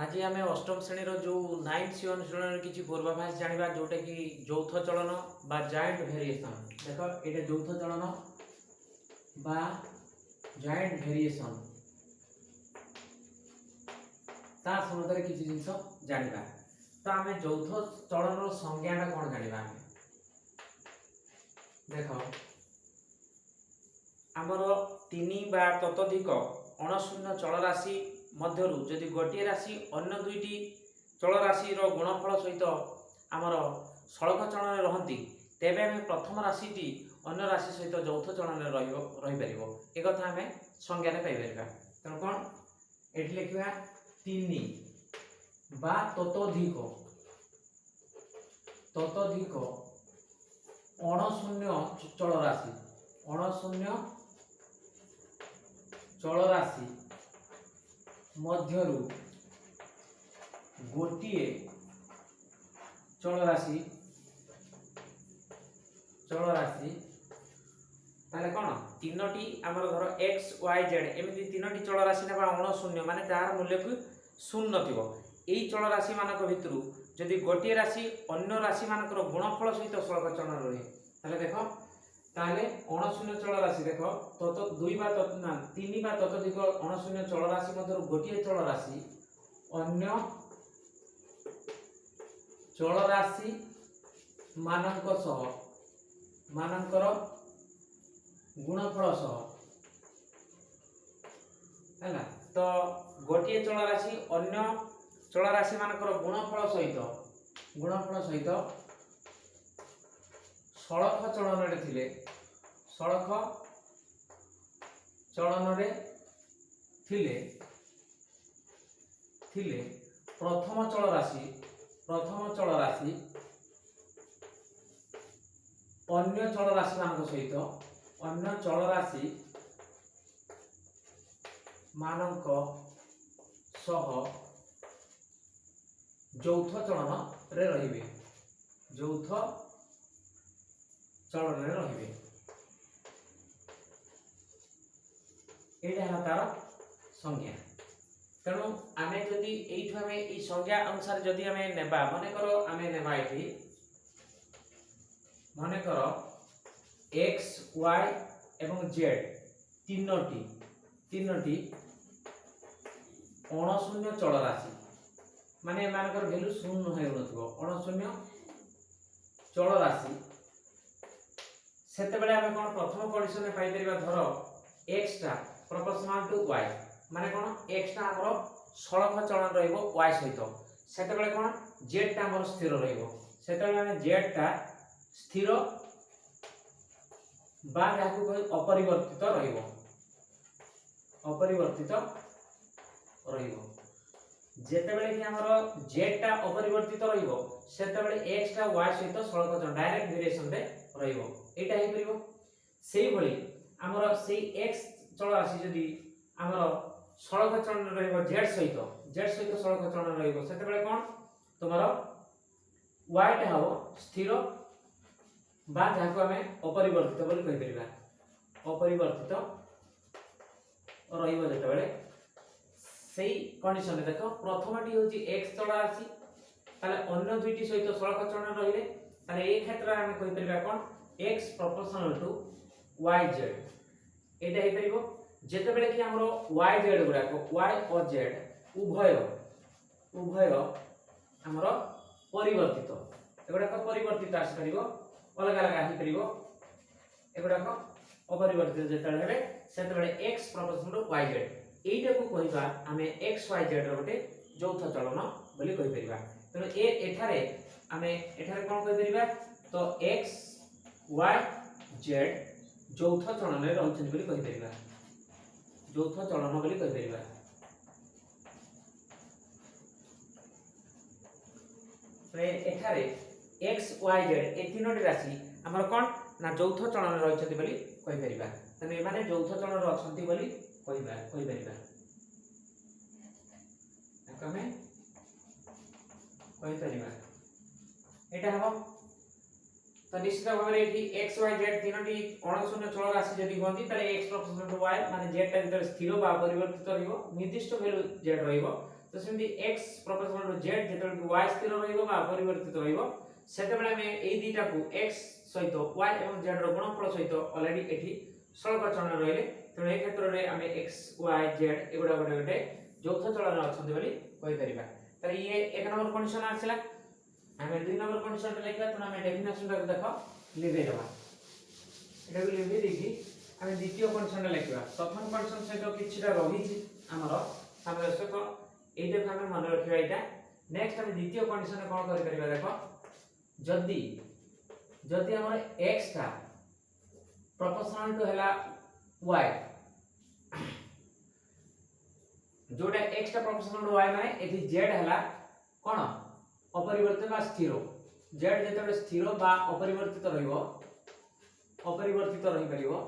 आज आम अष्टम श्रेणी जो 9th सी अनुशीलन किसी पूर्वाभास जाना जोटा कि यौथ चलन बा जॉइंट वेरिएशन देख ये यौथ चलन बा जॉइंट वेरिएशन ता संबंध किसी जिनस जाना तो आम यौथ चलन संज्ञा कौन जाना देख आमर 3 बा ततोधिक अणशून्य चलराशि मध्यरु जदि गोटे राशि अन्य दुईटी चलराशि गुणफल सहित आमर सड़क चलन रहती तेबे आम प्रथम राशिटी अन्य राशि सहित यौथ चलन रही एक आम संज्ञान पाइपर तेणु कौन ये लिखा 3 बा ततोधिक अणशून्य चलराशि मध्यरु गोटे चलराशि ताले कौन तीनोटी आमर धर एक्स वाई जेड एमती तीनोटी चलराशि ना अणशून्य माने तार मूल्य को शून्य नथिबो एई चलराशि मानक भितरु जदि गोटे राशि अन्य राशि मानकर गुणफल सहित सड़क चलन रहे ताले देखो ताले अणशून्य चलराशि देख दुई बा तीन बा ततोधिक अणशून्य चलराशि मध्य गोटे चलराशि अन्य चलराशि मानकर गुणफल है तो गोटे चलराशि अन्य चलराशि मानकर गुणफल सहित सड़क चलन थिले प्रथम चलराशि अन्य चलराशि मानक सहित अन्य चलराशि मानक सह यौथ चलन रे रहिबे यहाँ तार संज्ञा तेणु आम जदि ये संज्ञा अनुसार जदि आम नेबा मनकर आम नेबा ये मनकर एक्स वाई एवं जेड तीनोटी अणशून्य चलराशि माने मानकर वैल्यू शून्य हो अणशून्य चलराशि सेते बेले आम कौन प्रथम कंडीशन में पाई परिबा धर एक्स टा प्रोपोर्शनल टू वाई माने कौन एक्स टा हमर सड़क चलन रहिबो वाई सहित सेते बेले कौन जेड टा हमर स्थिर रहिबो सेते बेले माने जेड टा स्थिर बा जाकु कोइ अपरिवर्तित रहिबो जेते बेले कि हमर जेड टा अपरिवर्तित रहिबो सेते बेले एक्स टा वाई सहित सड़क चलन डायरेक्ट वेरिएशन रे रहिबो एटा हे परिबो सेही भली हमर सेही एक्स चलराशि जदि हमर सड़क चलन रहिबो जेड सहित सड़क चलन रहिबो सेते बेले कोन तमरो वाई टा हो स्थिर बा जाको हमें अपरिवर्तित बोली कहि परिबा अपरिवर्तित रहिबो जेते बेले सेही कंडीशन देखो प्रथमटी होची एक्स चलराशि ताले अन्य दुईटी सहित सड़क चलन रहिले ताले ए क्षेत्र में कहि परिबा कोन x प्रोपोर्शनल टू yz एटा हे परिबो जेते बेले कि हमरो yz गुडा को y और z उभय हमरो परिवर्तित एगुडा को परिवर्तित आसी परिबो अलग अलग आसी परिबो एगुडा को अपरिवर्तित जेते हेबे सेते बेले x प्रोपोर्शनल टू yz एटा को कहिबा हमें xyz रो गोटे यौथ चलन बोली कहि परिबा तनो ए एठारे हमें एठारे कोन कहि परिबा तो x y z यौथ चलन रे रहउछन बोली कहि परिबा यौथ चलन बोली कहि परिबा तो एठारे x y z ए तीनोटी राशि हमर कोन ना यौथ चलन रे रहउछन बोली कहि परिबा तने माने यौथ चलन रे अछंती बोली कहि परिबा कमे कहि परिबा एटा हबो तो निश्चित भाव में एक्स वाई जेड तीनोटी अणशून्य चलराशि जदि होती ताले x प्रोपोर्शनल टू y माने z टा जदि स्थिर बा परिवर्तित रहिबो निर्दिष्ट वैल्यू z रहिबो तो सेमती x प्रोपोर्शनल टू z जेतबेले कि y स्थिर रहिबो बा अपरिवर्तित रहिबो सेतबेले हम एई दुईटा को x सहित y एवं z रो गुणनफल सहित ऑलरेडी एठी सळक चलन रहिले तेणु ए क्षेत्र रे हम x y z एगुडा गोटे যৌথ চলন অছন্তি বলি কই পারিবা তাহলে ये एक नंबर कंडीशन आछला हमें दुई नंबर कंडीशन रे लिखबा त हमें डेफिनेशन रे देखो लिखै देबा एटा को लिखै देखि हमें द्वितीय कंडीशन रे लिखबा प्रथम कंडीशन सहित किछिटा रहिछि हमर सामने तो एटा को हमें मन रखिबा एटा नेक्स्ट हम द्वितीय कंडीशन रे कोन करि परिबा देखो जदी जदी हमर x का प्रोपोर्शनल टू हला y जोटा x टा प्रोपोर्शनल टू y माने एथि z हला कोन अपरिवर्तित बा स्थिर z जेतबे स्थिर बा अपरिवर्तित रहिबो अपरिवर्तित रहि परिबो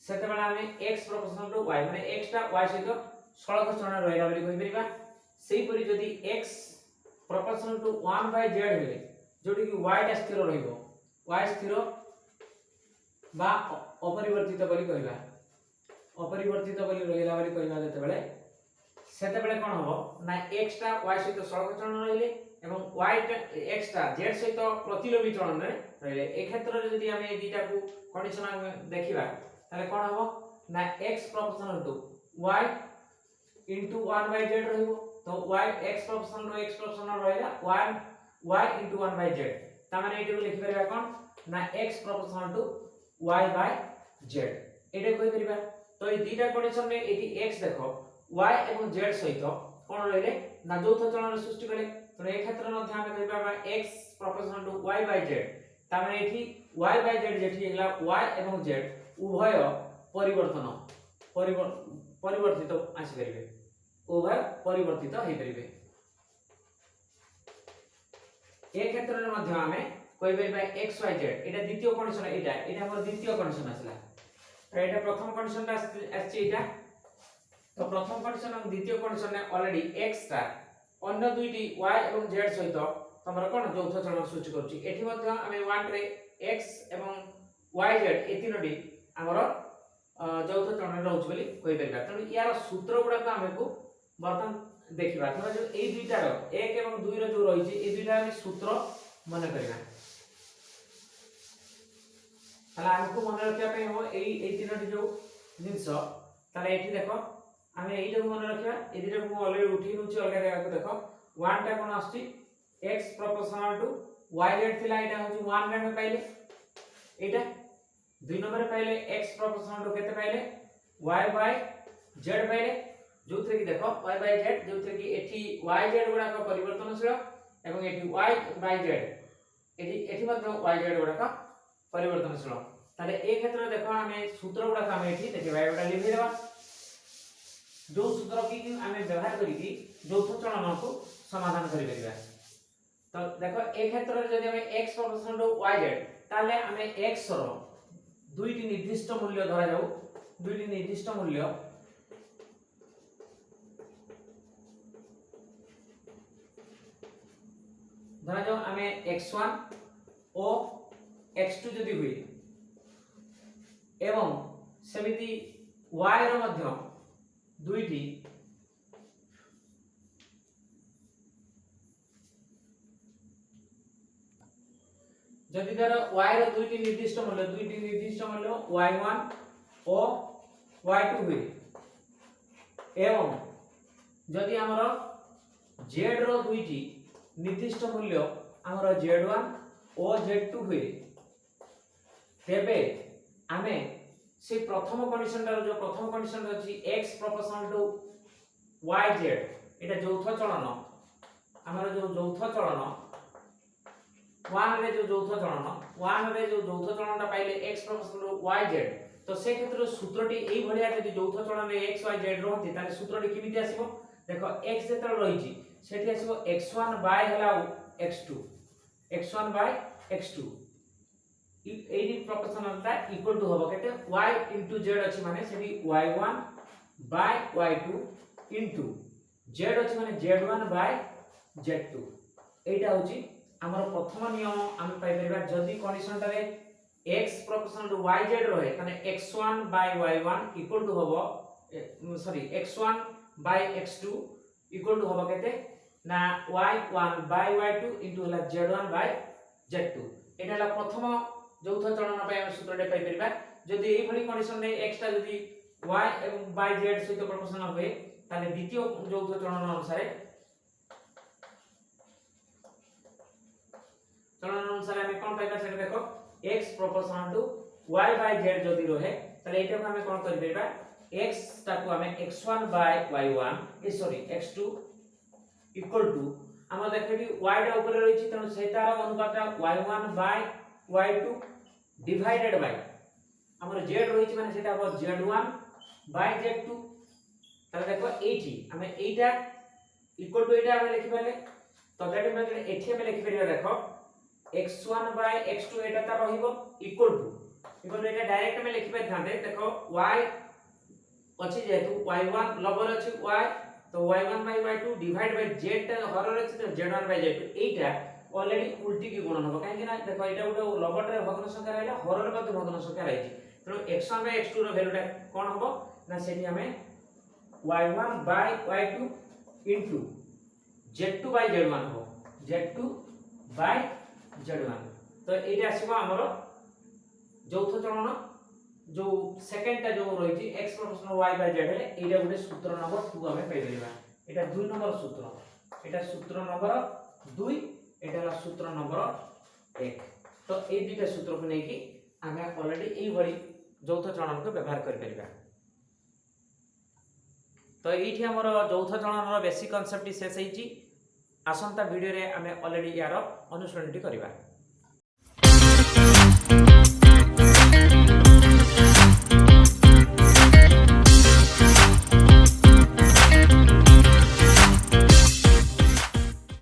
सेतबेला हमें x प्रोपोर्शनल टू y माने x टा y सहित सळक चरण रहिला बली कहि परिबा सेही परि जदी x प्रोपोर्शनल टू 1/z हेले जोटी कि y टा स्थिर रहिबो y स्थिर बा अपरिवर्तित बली कहिबा अपरिवर्तित बली रहिला बली कहिबा सेतेबेले कोन हबो ना x टा y सहित सळक चलन रहिले एवं y टा x टा z सहित प्रतिलोमी चलन रे रहिले ए क्षेत्र रे जदी हम ए दुईटा को कंडीशन देखिबा ताले कोन हबो ना x proportional to y into 1/z रहिबो तो y x प्रोपोर्शनल रहिला y इनटू 1/z ता माने एटी को लिखि परबा कोन ना x प्रोपोर्शनल टू y/z एटा कहि परबा तो ये दुईटा कंडीशन में एटी x देखो y एवं z सहित कोन रहिले ना यौथ चलन सृष्टि कले तो ए क्षेत्र मध्ये हम कहबा x प्रोपोर्शनल टू y/z ता माने एठी y/z जेठी हेला y एवं z उभय परिवर्तित आसी परिबे उभय परिवर्तित हेइ परिबे ए क्षेत्र रे मध्ये हम कहि परिबा x y z एटा द्वितीय कंडीशन एटा हमर द्वितीय कंडीशन आसला एटा प्रथम कंडीशन आछि एटा तो प्रथम कंडीशन और द्वितीय कंडीशन ने ऑलरेडी x टा अन्य दुईटी y एवं z सहित तमर कोन यौथ चलन सृष्टि करछि एठी मध्ये हम 1 रे x एवं y z ए तीनोटी हमर यौथ चलन रहउछ बोली कहि परबा तनु यार सूत्र गुडा को हमकु बर्तन देखिबा तनो जो ए दुईटा रो 1 एवं 2 रो जो रहिछि ए दुईटा हम सूत्र मन करबा ताला हमकु मन रखिया पे हो ए तीनोटी जो जिंस ताला एठी देखो हमें एटा को मन रखिया ए दुईटा को ऑलरेडी उठी नउछि अलगा जगह को देखो 1 टा कोन आछि x प्रोपोर्शनल टू yz थिला एटा होछि 1 रे पाइले एटा 2 नंबर पाइले x प्रोपोर्शनल टू केते पाइले y/z पाइले जोथरे कि देखो y/z जोथरे कि एठी yz गुडा को परिवर्तनशील एवं एठी y/z एठी मतलब yz गुडा का परिवर्तनशील ताले ए क्षेत्र देखो हमें सूत्र गुडा का हमें एठी देखिबा एटा लिखि देबा जो सूत्र की हमें व्यवहार करी यौथ चलन को समाधान करि परिबा तो देखो ए क्षेत्र रे जदि हमें x प्रोपोर्शनल टू yz ताले हमें x रो दुईटी निर्दिष्ट मूल्य धरा जाऊ दुईटी निर्दिष्ट मूल्य धरा जाऊ हमें x1 ओ x2 जदि हुई एवं सेमिति y रो मध्य दुईटी जदि तार y रो दुईटी निर्दिष्ट मूल्य y1 और y2 हुई एवं जदि हमर z रो दुईटी निर्दिष्ट मूल्य हमर z1 और z2 हुई तेबे हमें से प्रथम कंडीशन जो प्रथम कंडीशन अछि x प्रोपोर्शनल टू yz एटा यौथ चलन हमर जो यौथ चलन 1 रे जो यौथ चलनटा पाइले x प्रोपोर्शनल टू yz तो से क्षेत्र सूत्रटी एई भलिया यदि यौथ चलन रे x y z रहति ताले सूत्रटी किमिति आसीबो देखो x जेतल रहिछि सेठी आसीबो x1 बाय हला x2 एडी प्रोपोर्शनलटा इक्वल टू होबो केते y into z अछि माने सेठी y1 by y2 into z अछि माने z1 by z2 एटा होछि हमर प्रथम नियम हम पाइ परबा जदी कंडीशन रे x प्रोपोर्शनल टू yz रहे तने x1 by y1 equal to होबो x1 bye x2 equal to होबो केते ना y1 बाय y2 इनटू हला z1 बाय z2 एटा हला प्रथम चौथ चलन पय हम सूत्रटे पाई परिबा जदि एई भली कंडीशन रे x टा जदि y एवं बाय z सहित प्रोपोर्शनल होय ताले द्वितीय चौथ चलन अनुसार हमें कोन पाइबा सेटा देखो x proportional to y by z जदि रहे ताले एटा को हमें कोन करि परिबा x ताको हमें x1 बाय y1 ए सॉरी x2 इक्वल टू हम देखि y टा ऊपर रहिछि तनो सेतार अनुपात y1 by y2 divided by हमर z रहिछि माने सेटा हो z1 बाय z2 ताले देखो एठी हमें एटा इक्वल टू एटा हमें लिखि पाले तो दैट मींस एठी हमें लिखि परिबा देखो x1 बाय x2 एटा ता रहिबो इक्वल टू एटा डायरेक्ट में लिखि पाथांते देखो y अछि जेतु y1 लबर अछि y तो y1 by y2 divide by z हरर अछि तो z1 बाय z2 एटा ऑलरेडी उल्टी की गुणन हो काहे कि ना देखो एटा गोटे लबर रे भग्न संख्या रहला हरर मध्ये भग्न संख्या रहिछि तो x1 बाय x2 रो वैल्यू टा कोन होबो ना सेठी हमें y1 by y2 into z2 bye z1 हो z2 बाय z1 तो एटा आसीबो हमरो चौथ चरण जो सेकंड टा जो रहिछि x proportional y by z हेले एटा गोटे सूत्र नंबर 2 हमें पाइ परिबा एटा 2 नंबर सूत्र एटा सूत्र नंबर 2 एटा हला सूत्र नंबर 1 तो ए दुटा सूत्र को नै कि हमें ऑलरेडी एई भली चौथ चरण को व्यवहार कर परिबा तो एठी हमर चौथ चरण रो बेसिक कांसेप्ट शेष हेछि आसंता वीडियो रे हमें ऑलरेडी यार अनुसरणटी करबा।